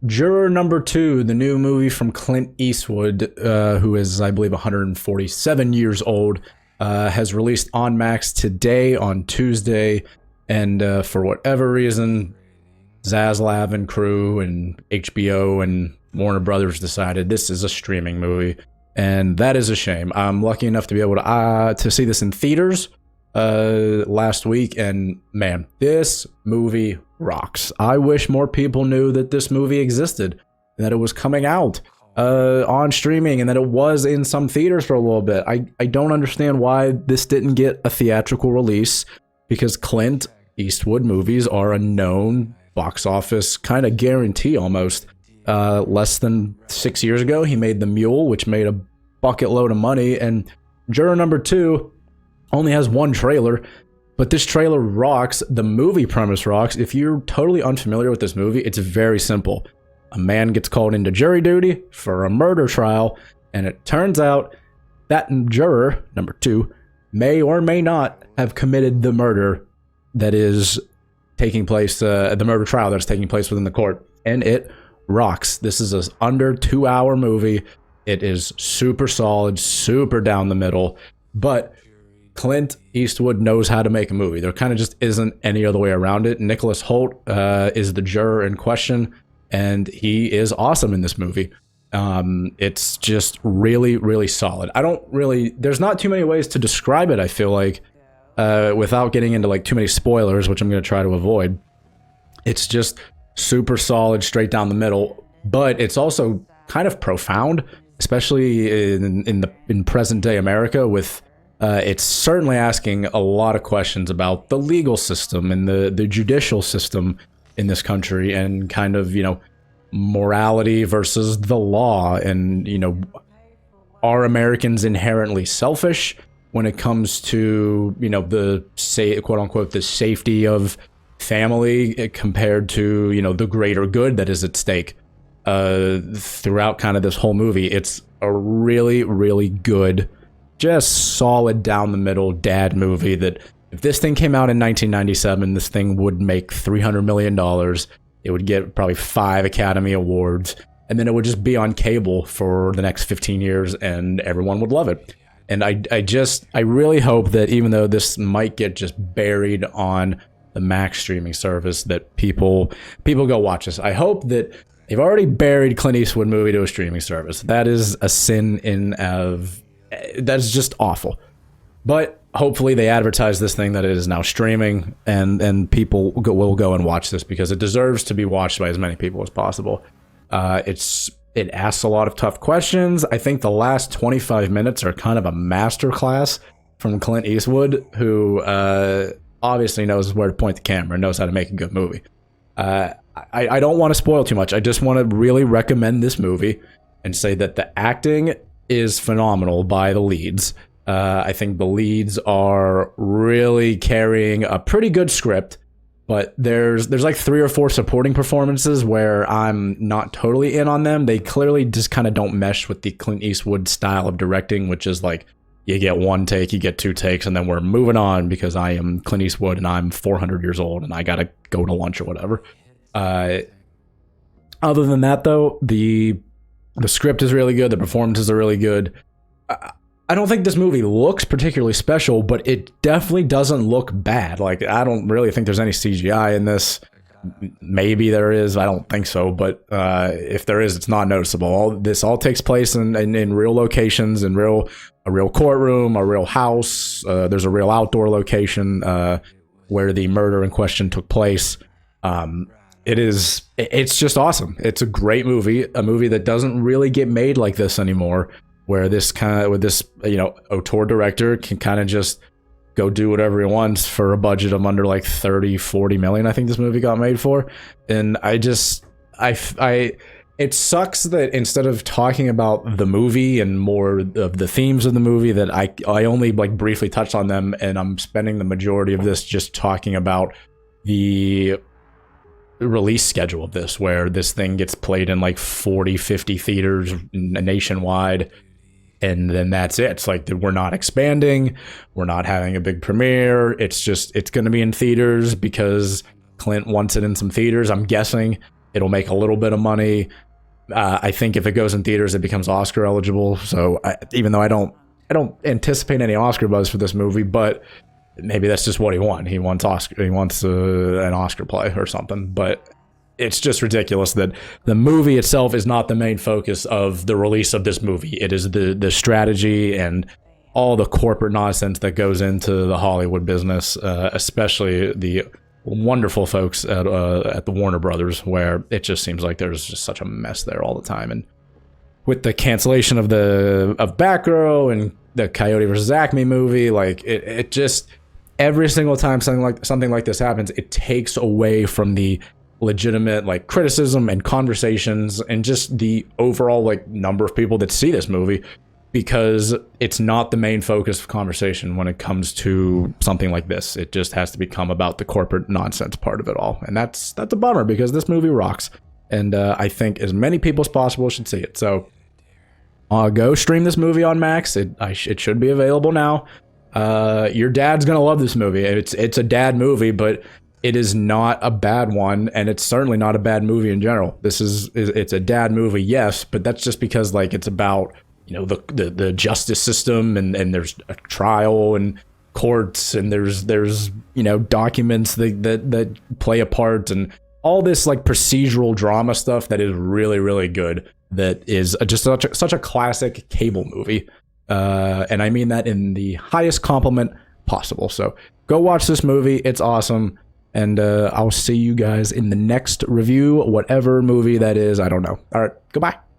Juror number two, the new movie from Clint Eastwood, who is, I believe, 147 years old, has released on Max today on Tuesday. And for whatever reason, Zaslav and crew and HBO and Warner Brothers decided this is a streaming movie. And that is a shame. I'm lucky enough to be able to see this in theaters last week, and man, this movie rocks. I wish more people knew that this movie existed, and that it was coming out on streaming, and that it was in some theaters for a little bit. I don't understand why this didn't get a theatrical release, because Clint Eastwood movies are a known box office kind of guarantee almost. Less than 6 years ago, he made The Mule, which made a bucket load of money, and Juror number two only has one trailer, but this trailer rocks. The movie premise rocks. If you're totally unfamiliar with this movie, it's very simple. A man gets called into jury duty for a murder trial, and it turns out that juror, number two, may or may not have committed the murder that is taking place, the murder trial that's taking place within the court, and it rocks. This is an under 2-hour movie. It is super solid, super down the middle, but Clint Eastwood knows how to make a movie. There kind of just isn't any other way around it. Nicholas Hoult is the juror in question, and he is awesome in this movie. It's just really, really solid. There's not too many ways to describe it, I feel like, without getting into like too many spoilers, which I'm going to try to avoid. It's just super solid, straight down the middle, but it's also kind of profound, especially in present day America with it's certainly asking a lot of questions about the legal system and the judicial system in this country, and kind of, morality versus the law. And, are Americans inherently selfish when it comes to, quote unquote, the safety of family compared to, the greater good that is at stake? Throughout kind of this whole movie, it's a really, really good, just solid down the middle dad movie that if this thing came out in 1997, this thing would make $300 million. It would get probably 5 Academy Awards, and then it would just be on cable for the next 15 years, and everyone would love it. And I really hope that even though this might get just buried on the Max streaming service, that people go watch this. I hope that they've already buried Clint Eastwood movie to a streaming service. That is a sin that's just awful. But hopefully they advertise this thing that it is now streaming, and people will go and watch this, because it deserves to be watched by as many people as possible. It asks a lot of tough questions. I think the last 25 minutes are kind of a masterclass from Clint Eastwood, who obviously knows where to point the camera and knows how to make a good movie. I don't want to spoil too much. I just want to really recommend this movie and say that the acting is phenomenal by the leads. I think the leads are really carrying a pretty good script, but there's like 3 or 4 supporting performances where I'm not totally in on them. They clearly just kind of don't mesh with the Clint Eastwood style of directing, which is like, you get 1 take, you get 2 takes, and then we're moving on because I am Clint Eastwood and I'm 400 years old and I gotta go to lunch or whatever. Other than that, though, the script is really good. The performances are really good. I don't think this movie looks particularly special, but it definitely doesn't look bad. Like, I don't really think there's any CGI in this. Maybe there is. I don't think so. But if there is, it's not noticeable. This all takes place in real locations, in a real courtroom, a real house. There's a real outdoor location where the murder in question took place. It's just awesome. It's a great movie, a movie that doesn't really get made like this anymore, where this auteur director can kind of just go do whatever he wants for a budget of under like 30-40 million. I think this movie got made for. And it sucks that instead of talking about the movie and more of the themes of the movie, that I only like briefly touched on them, and I'm spending the majority of this just talking about the release schedule of this, where this thing gets played in like 40-50 theaters nationwide, and then that's it. It's like, we're not expanding, we're not having a big premiere. It's going to be in theaters because Clint wants it in some theaters. I'm guessing It'll make a little bit of money. I think if it goes in theaters, it becomes Oscar eligible. So even though I don't anticipate any Oscar buzz for this movie, but maybe that's just what he wants. He wants Oscar. He wants an Oscar play or something. But it's just ridiculous that the movie itself is not the main focus of the release of this movie. It is the strategy and all the corporate nonsense that goes into the Hollywood business, especially the wonderful folks at the Warner Brothers, where it just seems like there's just such a mess there all the time. And with the cancellation of Batgirl and the Coyote versus Acme movie, like it just, every single time something like this happens, it takes away from the legitimate like criticism and conversations and just the overall like number of people that see this movie, because it's not the main focus of conversation when it comes to something like this. It just has to become about the corporate nonsense part of it all. And that's a bummer, because this movie rocks. And I think as many people as possible should see it. So go stream this movie on Max. It should be available now. Your dad's going to love this movie. It's a dad movie, but it is not a bad one. And it's certainly not a bad movie in general. It's a dad movie, yes, but that's just because like it's about, you know, the justice system, and there's a trial and courts, and there's you know, documents that play a part, and all this like procedural drama stuff that is really, really good. That is just such a classic cable movie, and I mean that in the highest compliment possible. So go watch this movie; it's awesome, and I'll see you guys in the next review, whatever movie that is. I don't know. All right, goodbye.